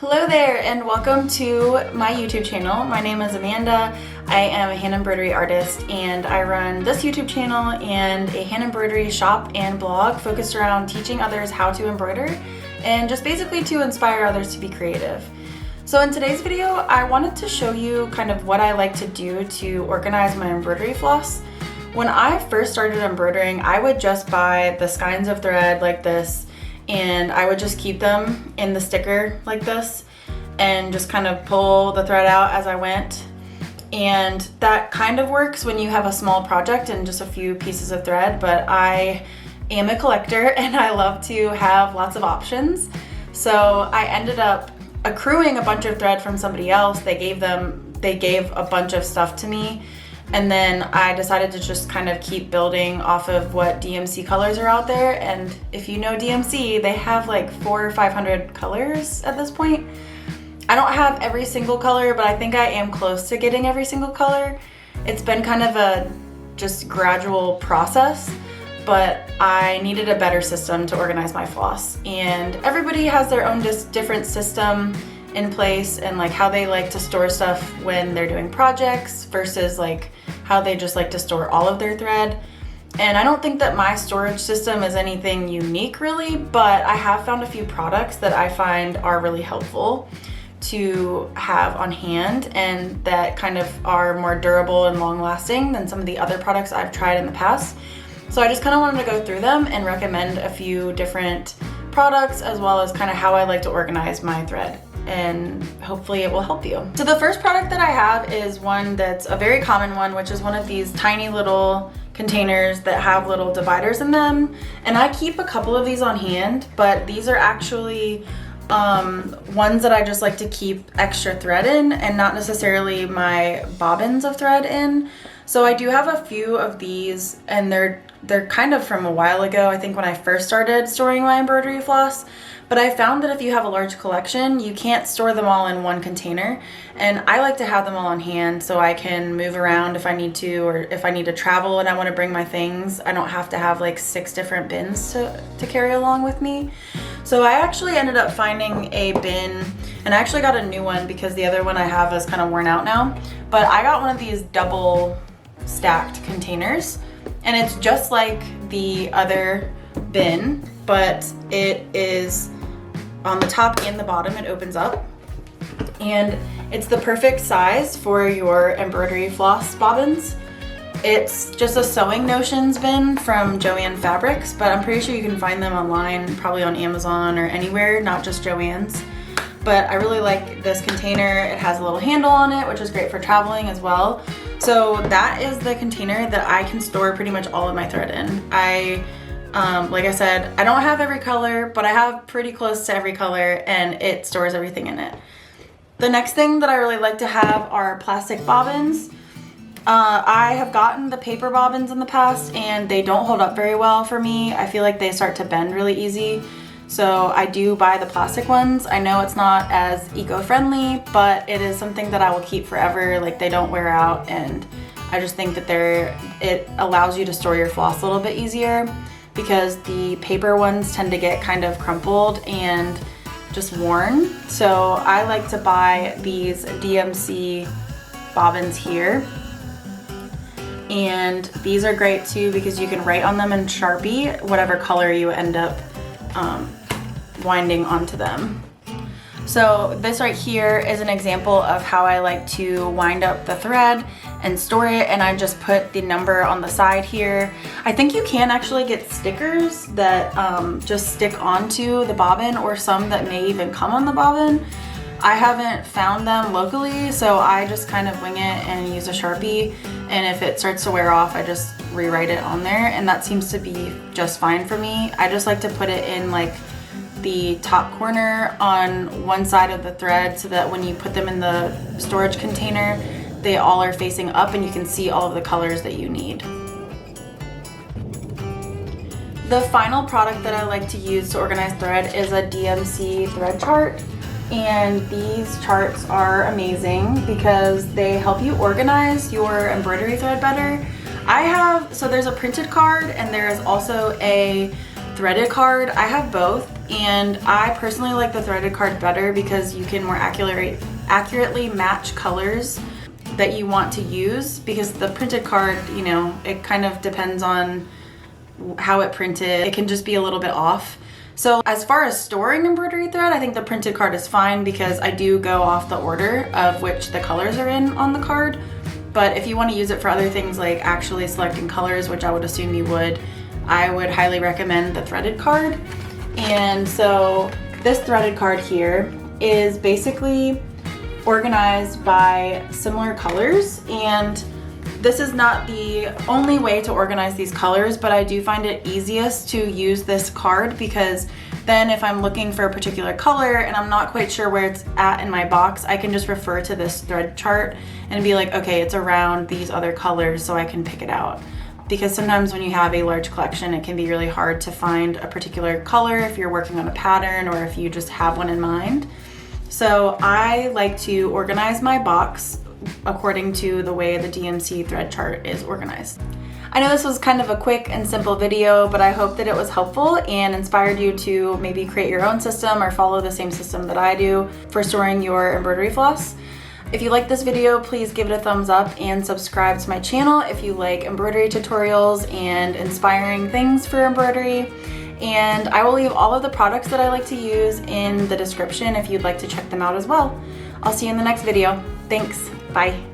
Hello there and welcome to my YouTube channel. My name is Amanda. I am a hand embroidery artist and I run this YouTube channel and a hand embroidery shop and blog focused around teaching others how to embroider and just basically to inspire others to be creative. So in today's video, I wanted to show you kind of what I like to do to organize my embroidery floss. When I first started embroidering, I would just buy the skeins of thread like this and I would just keep them in the sticker like this and just kind of pull the thread out as I went. And that kind of works when you have a small project and just a few pieces of thread, but I am a collector and I love to have lots of options. So I ended up accruing a bunch of thread from somebody else. They gave a bunch of stuff to me. And then I decided to just kind of keep building off of what DMC colors are out there. And if you know DMC, they have like 400 or 500 colors at this point. I don't have every single color, but I think I am close to getting every single color. It's been kind of a just gradual process, but I needed a better system to organize my floss. And everybody has their own different system in place and like how they like to store stuff when they're doing projects versus like how they just like to store all of their thread. And I don't think that my storage system is anything unique really, but I have found a few products that I find are really helpful to have on hand and that kind of are more durable and long lasting than some of the other products I've tried in the past. So I just kind of wanted to go through them and recommend a few different products as well as kind of how I like to organize my thread, and hopefully it will help you. So the first product that I have is one that's a very common one, which is one of these tiny little containers that have little dividers in them. And I keep a couple of these on hand, but these are actually ones that I just like to keep extra thread in and not necessarily my bobbins of thread in. So I do have a few of these and they're kind of from a while ago, I think when I first started storing my embroidery floss. But I found that if you have a large collection, you can't store them all in one container. And I like to have them all on hand so I can move around if I need to, or if I need to travel and I want to bring my things, I don't have to have like 6 different bins to carry along with me. So I actually ended up finding a bin, and I actually got a new one because the other one I have is kind of worn out now. But I got one of these double stacked containers, and it's just like the other bin, but it is on the top and the bottom, it opens up. And it's the perfect size for your embroidery floss bobbins. It's just a sewing notions bin from Joann Fabrics, but I'm pretty sure you can find them online, probably on Amazon or anywhere, not just Joann's. But I really like this container. It has a little handle on it, which is great for traveling as well. So that is the container that I can store pretty much all of my thread in. Like I said, I don't have every color, but I have pretty close to every color and it stores everything in it. The next thing that I really like to have are plastic bobbins. I have gotten the paper bobbins in the past and they don't hold up very well for me. I feel like they start to bend really easy. So I do buy the plastic ones. I know it's not as eco-friendly, but it is something that I will keep forever. Like they don't wear out, and I just think that it allows you to store your floss a little bit easier because the paper ones tend to get kind of crumpled and just worn. So I like to buy these DMC bobbins here. And these are great too because you can write on them in Sharpie whatever color you end up winding onto them. So this right here is an example of how I like to wind up the thread and store it, and I just put the number on the side here. I think you can actually get stickers that just stick onto the bobbin, or some that may even come on the bobbin. I haven't found them locally, so I just kind of wing it and use a Sharpie, and if it starts to wear off, I just rewrite it on there, and that seems to be just fine for me. I just like to put it in like the top corner on one side of the thread so that when you put them in the storage container, they all are facing up and you can see all of the colors that you need. The final product that I like to use to organize thread is a DMC Thread Chart. And these charts are amazing because they help you organize your embroidery thread better. So there's a printed card and there is also a threaded card. I have both, and I personally like the threaded card better because you can more accurately match colors that you want to use, because the printed card, you know, it kind of depends on how it printed. It can just be a little bit off. So as far as storing embroidery thread, I think the printed card is fine because I do go off the order of which the colors are in on the card. But if you want to use it for other things like actually selecting colors, which I would assume you would, I would highly recommend the threaded card. And so this threaded card here is basically organized by similar colors, and this is not the only way to organize these colors, but I do find it easiest to use this card because then if I'm looking for a particular color and I'm not quite sure where it's at in my box, I can just refer to this thread chart and be like, okay, it's around these other colors, so I can pick it out. Because sometimes when you have a large collection, it can be really hard to find a particular color if you're working on a pattern or if you just have one in mind. So I like to organize my box according to the way the DMC thread chart is organized. I know this was kind of a quick and simple video, but I hope that it was helpful and inspired you to maybe create your own system or follow the same system that I do for storing your embroidery floss. If you like this video, please give it a thumbs up and subscribe to my channel if you like embroidery tutorials and inspiring things for embroidery. And I will leave all of the products that I like to use in the description if you'd like to check them out as well. I'll see you in the next video. Thanks. Bye.